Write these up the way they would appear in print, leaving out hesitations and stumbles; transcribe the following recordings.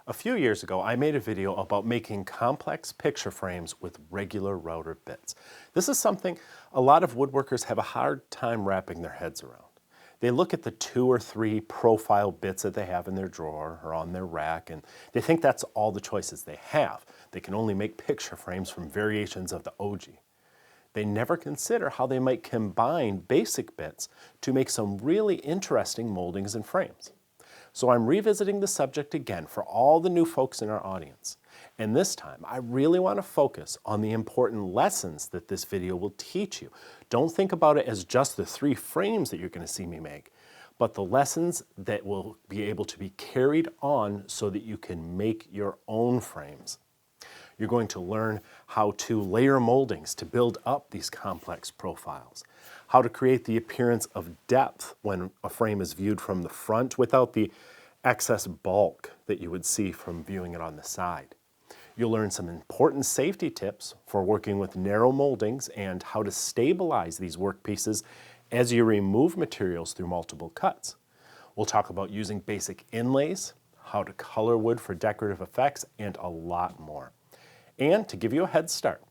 A few years ago, I made a video about making complex picture frames with regular router bits. This is something a lot of woodworkers have a hard time wrapping their heads around. They look at the 2 or 3 profile bits that they have in their drawer or on their rack, and they think that's all the choices they have. They can only make picture frames from variations of the OG. They never consider how they might combine basic bits to make some really interesting moldings and frames. So I'm revisiting the subject again for all the new folks in our audience. And this time, I really want to focus on the important lessons that this video will teach you. Don't think about it as just the 3 frames that you're going to see me make, but the lessons that will be able to be carried on so that you can make your own frames. You're going to learn how to layer moldings to build up these complex profiles, how to create the appearance of depth when a frame is viewed from the front without the excess bulk that you would see from viewing it on the side. You'll learn some important safety tips for working with narrow moldings and how to stabilize these workpieces as you remove materials through multiple cuts. We'll talk about using basic inlays, how to color wood for decorative effects, and a lot more. And to give you a head start,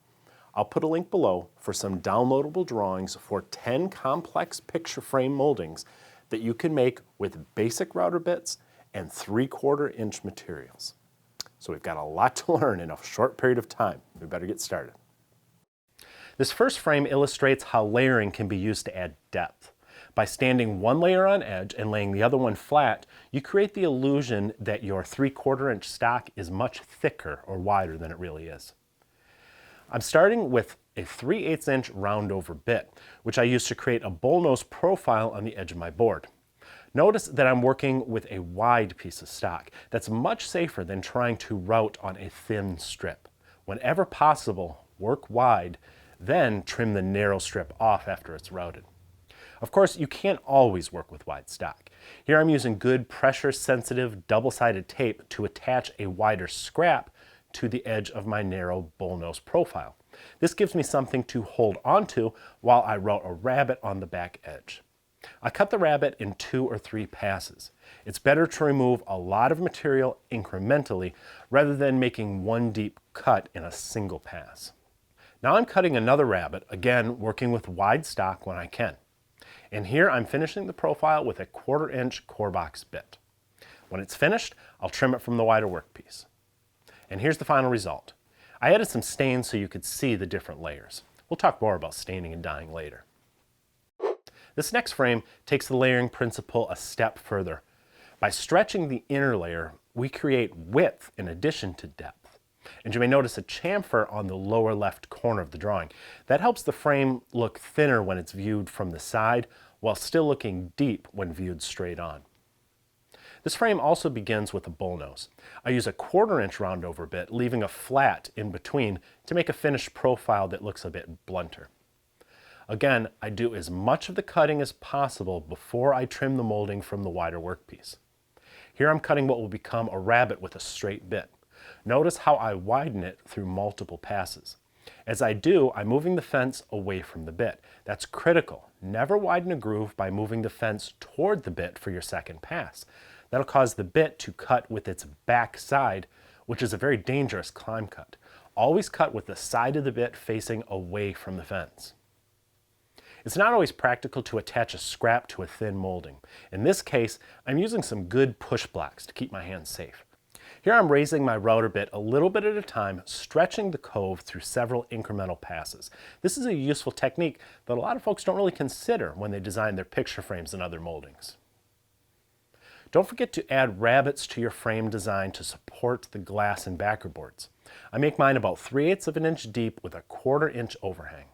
I'll put a link below for some downloadable drawings for 10 complex picture frame moldings that you can make with basic router bits and 3/4 inch materials. So we've got a lot to learn in a short period of time. We better get started. This first frame illustrates how layering can be used to add depth. By standing one layer on edge and laying the other one flat, you create the illusion that your 3/4 inch stock is much thicker or wider than it really is. I'm starting with a 3/8 inch round over bit, which I use to create a bullnose profile on the edge of my board. Notice that I'm working with a wide piece of stock. That's much safer than trying to route on a thin strip. Whenever possible, work wide, then trim the narrow strip off after it's routed. Of course, you can't always work with wide stock. Here I'm using good pressure-sensitive double-sided tape to attach a wider scrap to the edge of my narrow bullnose profile. This gives me something to hold onto while I route a rabbet on the back edge. I cut the rabbet in 2 or 3 passes. It's better to remove a lot of material incrementally rather than making one deep cut in a single pass. Now I'm cutting another rabbet, again working with wide stock when I can. And here I'm finishing the profile with a 1/4 inch core box bit. When it's finished, I'll trim it from the wider workpiece. And here's the final result. I added some stains so you could see the different layers. We'll talk more about staining and dyeing later. This next frame takes the layering principle a step further. By stretching the inner layer, we create width in addition to depth. And you may notice a chamfer on the lower left corner of the drawing. That helps the frame look thinner when it's viewed from the side, while still looking deep when viewed straight on. This frame also begins with a bullnose. I use a 1/4 inch round over bit, leaving a flat in between to make a finished profile that looks a bit blunter. Again, I do as much of the cutting as possible before I trim the molding from the wider workpiece. Here I'm cutting what will become a rabbet with a straight bit. Notice how I widen it through multiple passes. As I do, I'm moving the fence away from the bit. That's critical. Never widen a groove by moving the fence toward the bit for your second pass. That'll cause the bit to cut with its back side, which is a very dangerous climb cut. Always cut with the side of the bit facing away from the fence. It's not always practical to attach a scrap to a thin molding. In this case, I'm using some good push blocks to keep my hands safe. Here I'm raising my router bit a little bit at a time, stretching the cove through several incremental passes. This is a useful technique that a lot of folks don't really consider when they design their picture frames and other moldings. Don't forget to add rabbets to your frame design to support the glass and backer boards. I make mine about 3/8 of an inch deep with a 1/4 inch overhang.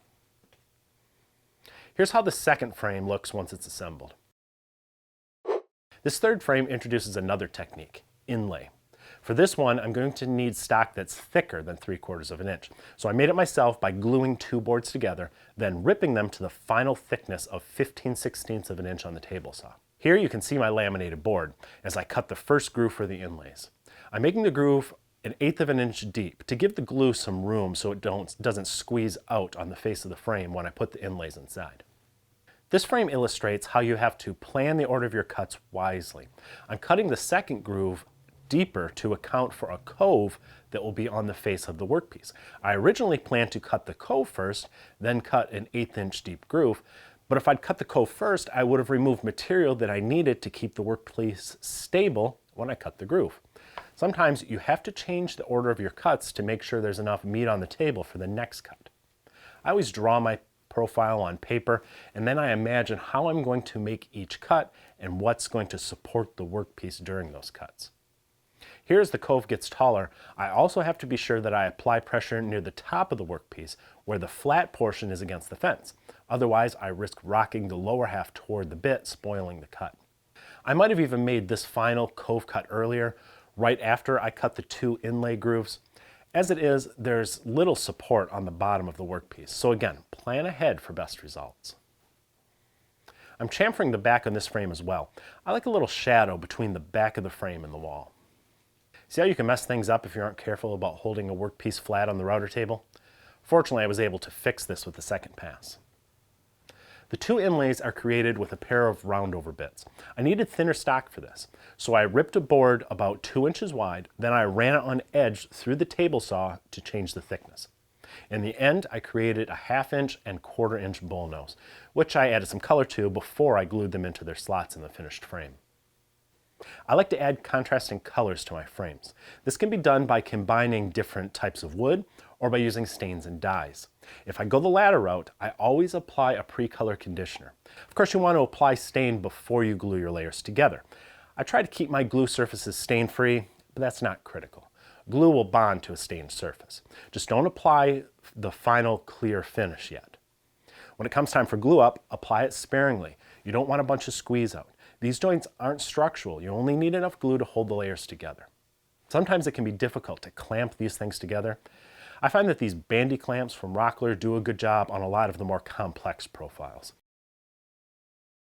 Here's how the second frame looks once it's assembled. This third frame introduces another technique, inlay. For this one, I'm going to need stock that's thicker than 3/4 of an inch. So I made it myself by gluing 2 boards together, then ripping them to the final thickness of 15/16 of an inch on the table saw. Here you can see my laminated board as I cut the first groove for the inlays. I'm making the groove 1/8 of an inch deep to give the glue some room so it doesn't squeeze out on the face of the frame when I put the inlays inside. This frame illustrates how you have to plan the order of your cuts wisely. I'm cutting the second groove deeper to account for a cove that will be on the face of the workpiece. I originally planned to cut the cove first, then cut an 1/8 inch deep groove, but if I'd cut the cove first, I would have removed material that I needed to keep the workpiece stable when I cut the groove. Sometimes you have to change the order of your cuts to make sure there's enough meat on the table for the next cut. I always draw my profile on paper, and then I imagine how I'm going to make each cut and what's going to support the workpiece during those cuts. Here, as the cove gets taller, I also have to be sure that I apply pressure near the top of the workpiece where the flat portion is against the fence. Otherwise, I risk rocking the lower half toward the bit, spoiling the cut. I might have even made this final cove cut earlier, right after I cut the 2 inlay grooves. As it is, there's little support on the bottom of the workpiece, so again, plan ahead for best results. I'm chamfering the back on this frame as well. I like a little shadow between the back of the frame and the wall. See how you can mess things up if you aren't careful about holding a workpiece flat on the router table? Fortunately, I was able to fix this with the second pass. The 2 inlays are created with a pair of roundover bits. I needed thinner stock for this, so I ripped a board about 2 inches wide, then I ran it on edge through the table saw to change the thickness. In the end, I created a 1/2 inch and 1/4 inch bullnose, which I added some color to before I glued them into their slots in the finished frame. I like to add contrasting colors to my frames. This can be done by combining different types of wood or by using stains and dyes. If I go the latter route, I always apply a pre-color conditioner. Of course, you want to apply stain before you glue your layers together. I try to keep my glue surfaces stain-free, but that's not critical. Glue will bond to a stained surface. Just don't apply the final clear finish yet. When it comes time for glue up, apply it sparingly. You don't want a bunch of squeeze out. These joints aren't structural. You only need enough glue to hold the layers together. Sometimes it can be difficult to clamp these things together. I find that these bandy clamps from Rockler do a good job on a lot of the more complex profiles.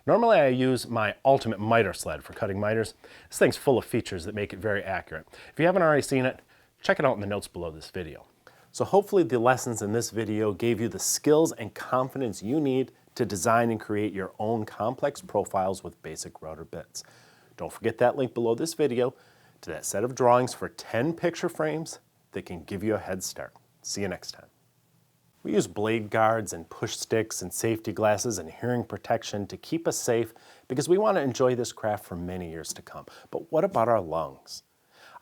Normally I use my ultimate miter sled for cutting miters. This thing's full of features that make it very accurate. If you haven't already seen it, check it out in the notes below this video. So hopefully the lessons in this video gave you the skills and confidence you need to design and create your own complex profiles with basic router bits. Don't forget that link below this video to that set of drawings for 10 picture frames that can give you a head start. See you next time. We use blade guards and push sticks and safety glasses and hearing protection to keep us safe because we want to enjoy this craft for many years to come. But what about our lungs?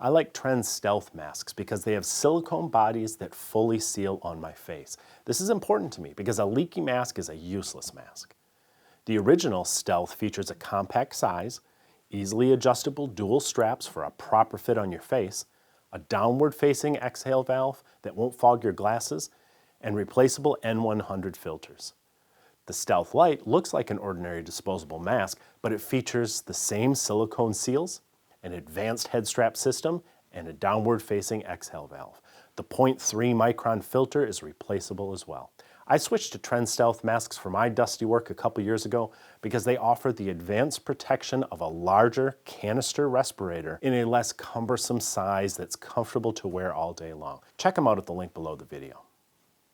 I like Trend's stealth masks because they have silicone bodies that fully seal on my face. This is important to me because a leaky mask is a useless mask. The original Stealth features a compact size, easily adjustable dual straps for a proper fit on your face, a downward-facing exhale valve that won't fog your glasses, and replaceable N100 filters. The Stealth Light looks like an ordinary disposable mask, but it features the same silicone seals, an advanced head strap system, and a downward-facing exhale valve. The 0.3 micron filter is replaceable as well. I switched to Trend Stealth masks for my dusty work a couple years ago because they offer the advanced protection of a larger canister respirator in a less cumbersome size that's comfortable to wear all day long. Check them out at the link below the video.